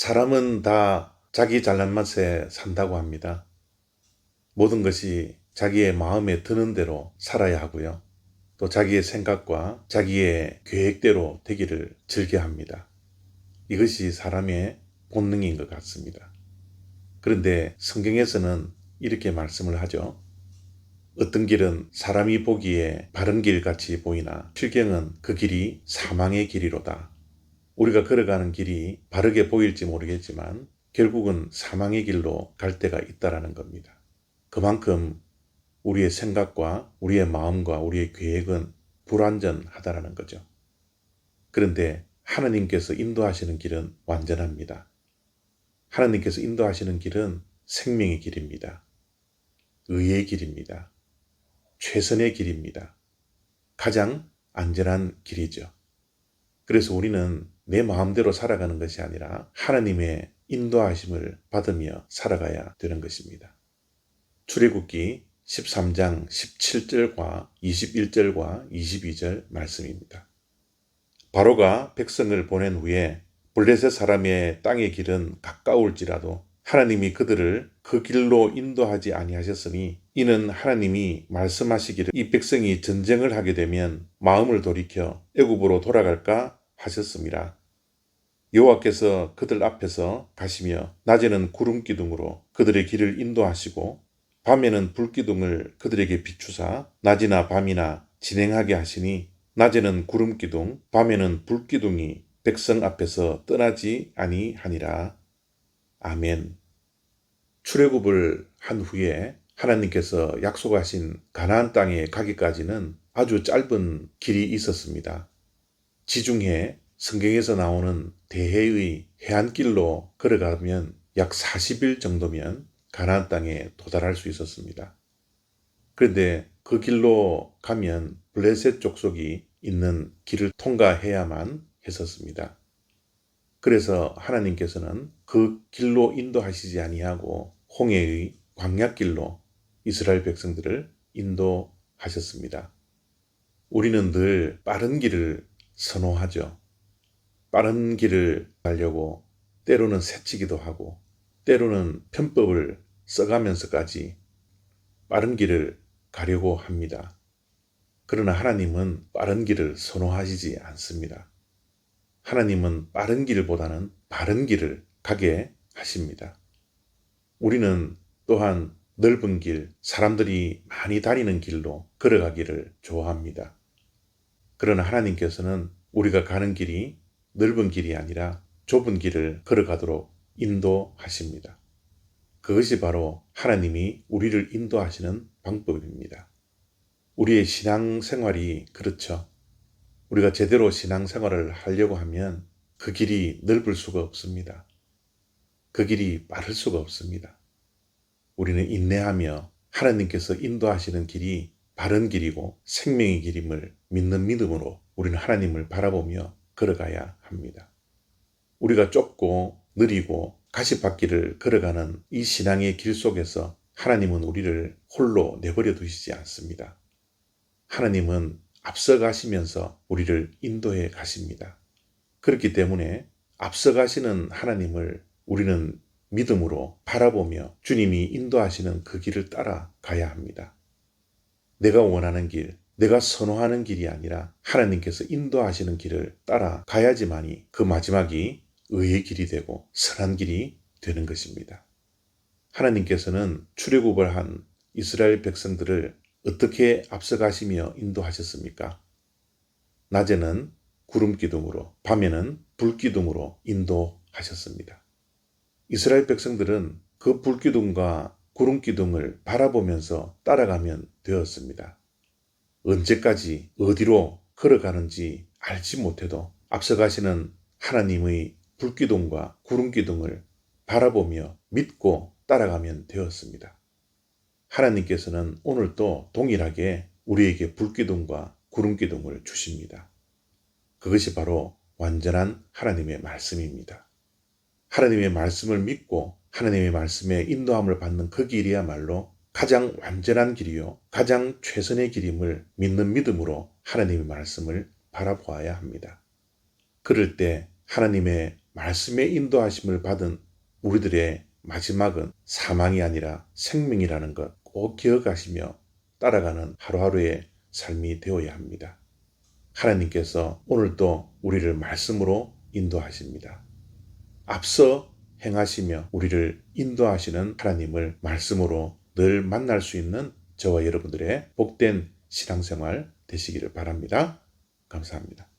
사람은 다 자기 잘난 맛에 산다고 합니다. 모든 것이 자기의 마음에 드는 대로 살아야 하고요. 또 자기의 생각과 자기의 계획대로 되기를 즐겨합니다. 이것이 사람의 본능인 것 같습니다. 그런데 성경에서는 이렇게 말씀을 하죠. 어떤 길은 사람이 보기에 바른 길 같이 보이나 실경은 그 길이 사망의 길이로다. 우리가 걸어가는 길이 바르게 보일지 모르겠지만 결국은 사망의 길로 갈 때가 있다라는 겁니다. 그만큼 우리의 생각과 우리의 마음과 우리의 계획은 불완전하다라는 거죠. 그런데 하나님께서 인도하시는 길은 완전합니다. 하나님께서 인도하시는 길은 생명의 길입니다. 의의 길입니다. 최선의 길입니다. 가장 안전한 길이죠. 그래서 우리는 내 마음대로 살아가는 것이 아니라 하나님의 인도하심을 받으며 살아가야 되는 것입니다. 출애굽기 13장 17절과 21절과 22절 말씀입니다. 바로가 백성을 보낸 후에 블레셋 사람의 땅의 길은 가까울지라도 하나님이 그들을 그 길로 인도하지 아니하셨으니 이는 하나님이 말씀하시기를 이 백성이 전쟁을 하게 되면 마음을 돌이켜 애굽으로 돌아갈까 하셨습니다. 여호와께서 그들 앞에서 가시며 낮에는 구름 기둥으로 그들의 길을 인도하시고 밤에는 불기둥을 그들에게 비추사 낮이나 밤이나 진행하게 하시니 낮에는 구름 기둥 밤에는 불기둥이 백성 앞에서 떠나지 아니하니라. 아멘. 출애굽을 한 후에 하나님께서 약속하신 가나안 땅에 가기까지는 아주 짧은 길이 있었습니다. 지중해 성경에서 나오는 대해의 해안길로 걸어가면 약 40일 정도면 가나안 땅에 도달할 수 있었습니다. 그런데 그 길로 가면 블레셋 족속이 있는 길을 통과해야만 했었습니다. 그래서 하나님께서는 그 길로 인도하시지 아니하고 홍해의 광야길로 이스라엘 백성들을 인도하셨습니다. 우리는 늘 빠른 길을 선호하죠. 빠른 길을 가려고 때로는 새치기도 하고 때로는 편법을 써가면서까지 빠른 길을 가려고 합니다. 그러나 하나님은 빠른 길을 선호하시지 않습니다. 하나님은 빠른 길보다는 바른 길을 가게 하십니다. 우리는 또한 넓은 길, 사람들이 많이 다니는 길로 걸어가기를 좋아합니다. 그러나 하나님께서는 우리가 가는 길이 넓은 길이 아니라 좁은 길을 걸어가도록 인도하십니다. 그것이 바로 하나님이 우리를 인도하시는 방법입니다. 우리의 신앙생활이 그렇죠. 우리가 제대로 신앙생활을 하려고 하면 그 길이 넓을 수가 없습니다. 그 길이 빠를 수가 없습니다. 우리는 인내하며 하나님께서 인도하시는 길이 바른 길이고 생명의 길임을 믿는 믿음으로 우리는 하나님을 바라보며 걸어가야 합니다. 우리가 좁고 느리고 가시밭길을 걸어가는 이 신앙의 길 속에서 하나님은 우리를 홀로 내버려 두시지 않습니다. 하나님은 앞서가시면서 우리를 인도해 가십니다. 그렇기 때문에 앞서가시는 하나님을 우리는 믿음으로 바라보며 주님이 인도하시는 그 길을 따라가야 합니다. 내가 원하는 길, 내가 선호하는 길이 아니라 하나님께서 인도하시는 길을 따라가야지만이 그 마지막이 의의 길이 되고 선한 길이 되는 것입니다. 하나님께서는 출애굽을 한 이스라엘 백성들을 어떻게 앞서가시며 인도하셨습니까? 낮에는 구름 기둥으로, 밤에는 불 기둥으로 인도하셨습니다. 이스라엘 백성들은 그 불 기둥과 구름 기둥을 바라보면서 따라가면 되었습니다. 언제까지 어디로 걸어가는지 알지 못해도 앞서가시는 하나님의 불기둥과 구름기둥을 바라보며 믿고 따라가면 되었습니다. 하나님께서는 오늘도 동일하게 우리에게 불기둥과 구름기둥을 주십니다. 그것이 바로 완전한 하나님의 말씀입니다. 하나님의 말씀을 믿고 하나님의 말씀에 인도함을 받는 그 길이야말로 가장 완전한 길이요 가장 최선의 길임을 믿는 믿음으로 하나님의 말씀을 바라보아야 합니다. 그럴 때 하나님의 말씀의 인도하심을 받은 우리들의 마지막은 사망이 아니라 생명이라는 것 꼭 기억하시며 따라가는 하루하루의 삶이 되어야 합니다. 하나님께서 오늘도 우리를 말씀으로 인도하십니다. 앞서 행하시며 우리를 인도하시는 하나님을 말씀으로 늘 만날 수 있는 저와 여러분들의 복된 신앙생활 되시기를 바랍니다. 감사합니다.